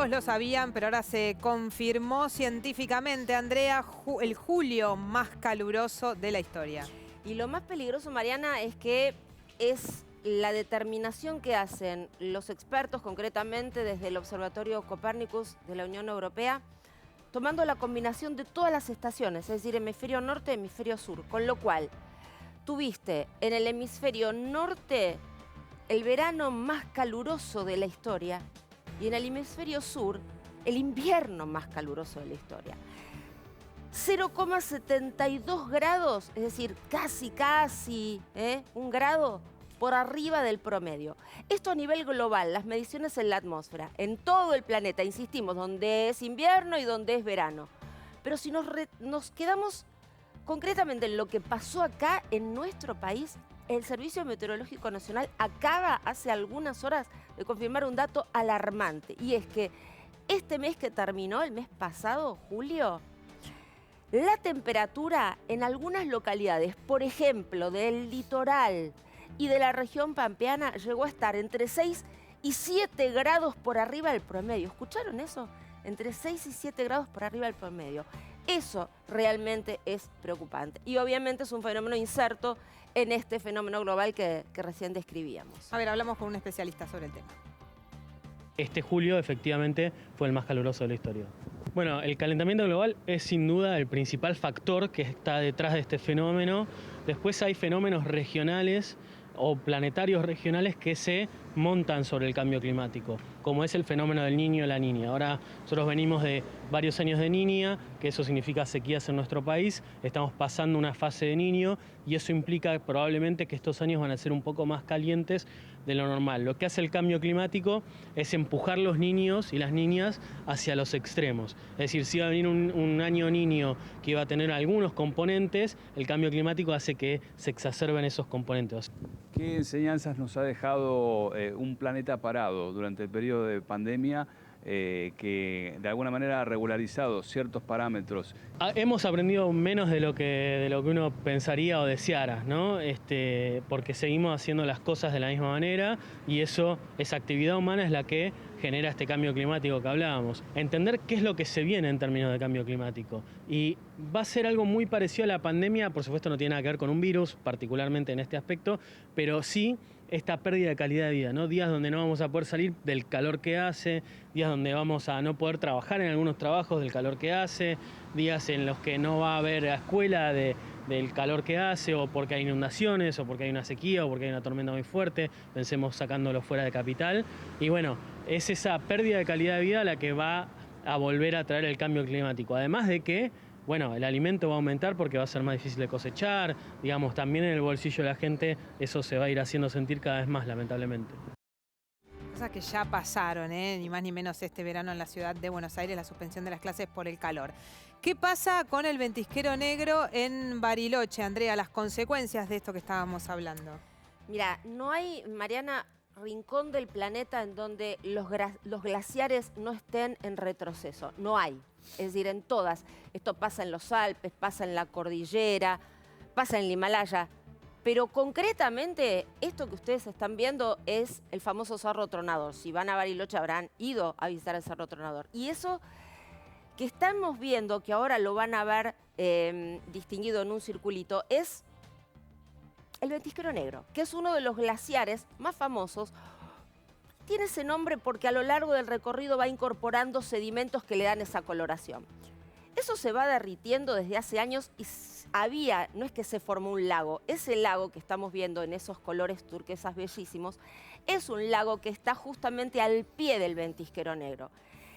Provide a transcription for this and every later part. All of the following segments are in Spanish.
Todos lo sabían, pero ahora se confirmó científicamente, Andrea, el julio más caluroso de la historia. Y lo más peligroso, Mariana, es que es la determinación que hacen los expertos, concretamente desde el Observatorio Copernicus de la Unión Europea, tomando la combinación de todas las estaciones, es decir, hemisferio norte, hemisferio sur, con lo cual tuviste en el hemisferio norte el verano más caluroso de la historia y en el hemisferio sur el invierno más caluroso de la historia. 0,72 grados, es decir, casi, un grado por arriba del promedio. Esto a nivel global, las mediciones en la atmósfera, en todo el planeta, insistimos, donde es invierno y donde es verano. Pero si nos quedamos concretamente en lo que pasó acá en nuestro país, el Servicio Meteorológico Nacional acaba hace algunas horas de confirmar un dato alarmante. Y es que este mes que terminó, el mes pasado, julio, la temperatura en algunas localidades, por ejemplo, del litoral y de la región pampeana, llegó a estar entre 6 y 7 grados por arriba del promedio. ¿Escucharon eso? Entre 6 y 7 grados por arriba del promedio. Eso realmente es preocupante. Y obviamente es un fenómeno inserto en este fenómeno global que recién describíamos. A ver, hablamos con un especialista sobre el tema. Este julio efectivamente fue el más caluroso de la historia. Bueno, el calentamiento global es sin duda el principal factor que está detrás de este fenómeno. Después hay fenómenos regionales o planetarios regionales que se montan sobre el cambio climático, como es el fenómeno del Niño y la Niña. Ahora nosotros venimos de varios años de Niña, que eso significa sequías en nuestro país, estamos pasando una fase de Niño y eso implica probablemente que estos años van a ser un poco más calientes de lo normal. Lo que hace el cambio climático es empujar los niños y las niñas hacia los extremos. Es decir, si va a venir un año niño que va a tener algunos componentes, el cambio climático hace que se exacerben esos componentes. ¿Qué enseñanzas nos ha dejado un planeta parado durante el periodo de pandemia que de alguna manera ha regularizado ciertos parámetros? Hemos aprendido menos de lo que uno pensaría o deseara, ¿no? Porque seguimos haciendo las cosas de la misma manera y esa actividad humana es la que genera este cambio climático que hablábamos. Entender qué es lo que se viene en términos de cambio climático. Y va a ser algo muy parecido a la pandemia, por supuesto no tiene nada que ver con un virus, particularmente en este aspecto, pero sí esta pérdida de calidad de vida, ¿no? Días donde no vamos a poder salir del calor que hace, días donde vamos a no poder trabajar en algunos trabajos del calor que hace, días en los que no va a haber escuela del calor que hace, o porque hay inundaciones, o porque hay una sequía, o porque hay una tormenta muy fuerte, pensemos sacándolo fuera de capital. Y bueno, es esa pérdida de calidad de vida la que va a volver a traer el cambio climático. Además de que, bueno, el alimento va a aumentar porque va a ser más difícil de cosechar, digamos, también en el bolsillo de la gente eso se va a ir haciendo sentir cada vez más, lamentablemente. Cosas que ya pasaron, ni más ni menos este verano en la ciudad de Buenos Aires, la suspensión de las clases por el calor. ¿Qué pasa con el ventisquero negro en Bariloche, Andrea? Las consecuencias de esto que estábamos hablando. Mira, no hay, Mariana, rincón del planeta en donde los glaciares no estén en retroceso. No hay. Es decir, en todas. Esto pasa en los Alpes, pasa en la cordillera, pasa en el Himalaya. Pero concretamente, esto que ustedes están viendo es el famoso Cerro Tronador. Si van a Bariloche habrán ido a visitar el Cerro Tronador. Y eso que estamos viendo, que ahora lo van a ver distinguido en un circulito, es el ventisquero negro, que es uno de los glaciares más famosos. Tiene ese nombre porque a lo largo del recorrido va incorporando sedimentos que le dan esa coloración. Eso se va derritiendo desde hace años y no es que se formó un lago, ese lago que estamos viendo en esos colores turquesas bellísimos, es un lago que está justamente al pie del ventisquero negro.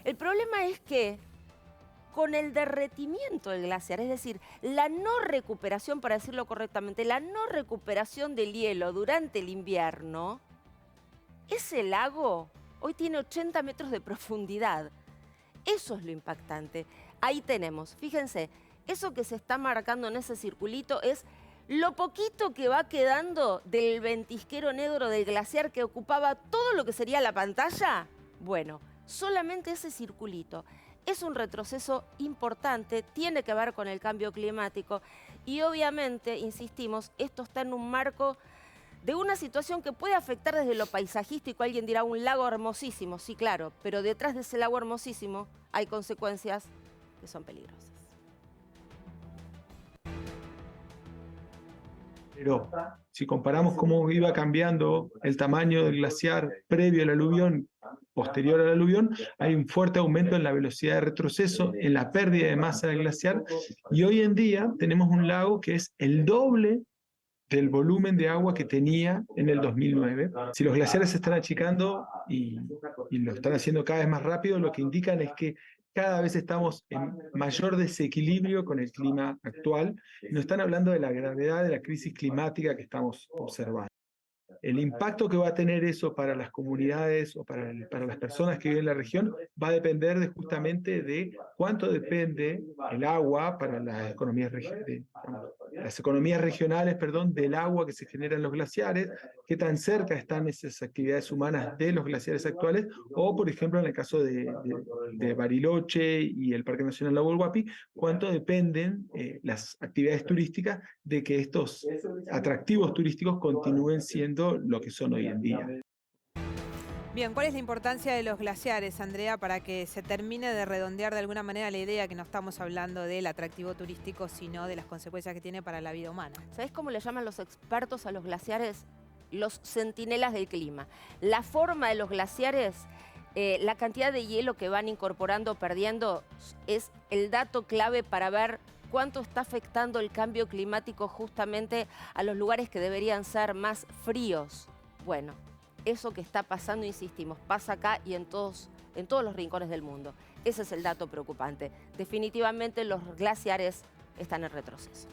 El problema es que con el derretimiento del glaciar, es decir, la no recuperación, para decirlo correctamente, la no recuperación del hielo durante el invierno, ese lago hoy tiene 80 metros de profundidad. Eso es lo impactante. Ahí tenemos, fíjense, eso que se está marcando en ese circulito es lo poquito que va quedando del ventisquero negro del glaciar que ocupaba todo lo que sería la pantalla. Bueno, solamente ese circulito. Es un retroceso importante, tiene que ver con el cambio climático y obviamente, insistimos, esto está en un marco de una situación que puede afectar desde lo paisajístico. Alguien dirá, un lago hermosísimo, sí, claro, pero detrás de ese lago hermosísimo hay consecuencias que son peligrosas. Pero si comparamos cómo iba cambiando el tamaño del glaciar previo al aluvión, posterior al aluvión, hay un fuerte aumento en la velocidad de retroceso, en la pérdida de masa del glaciar, y hoy en día tenemos un lago que es el doble del volumen de agua que tenía en el 2009. Si los glaciares se están achicando y lo están haciendo cada vez más rápido, lo que indican es que cada vez estamos en mayor desequilibrio con el clima actual. Nos están hablando de la gravedad de la crisis climática que estamos observando. El impacto que va a tener eso para las comunidades o para las personas que viven en la región va a depender justamente de cuánto depende el agua para las economías regionales, del agua que se genera en los glaciares, qué tan cerca están esas actividades humanas de los glaciares actuales, o por ejemplo en el caso de Bariloche y el Parque Nacional Lago del Huapi, cuánto dependen las actividades turísticas de que estos atractivos turísticos continúen siendo lo que son hoy en día. Bien, ¿cuál es la importancia de los glaciares, Andrea, para que se termine de redondear de alguna manera la idea que no estamos hablando del atractivo turístico, sino de las consecuencias que tiene para la vida humana? ¿Sabés cómo le llaman los expertos a los glaciares? Los centinelas del clima. La forma de los glaciares, la cantidad de hielo que van incorporando o perdiendo, es el dato clave para ver cuánto está afectando el cambio climático justamente a los lugares que deberían ser más fríos. Bueno, eso que está pasando, insistimos, pasa acá y en todos los rincones del mundo. Ese es el dato preocupante. Definitivamente los glaciares están en retroceso.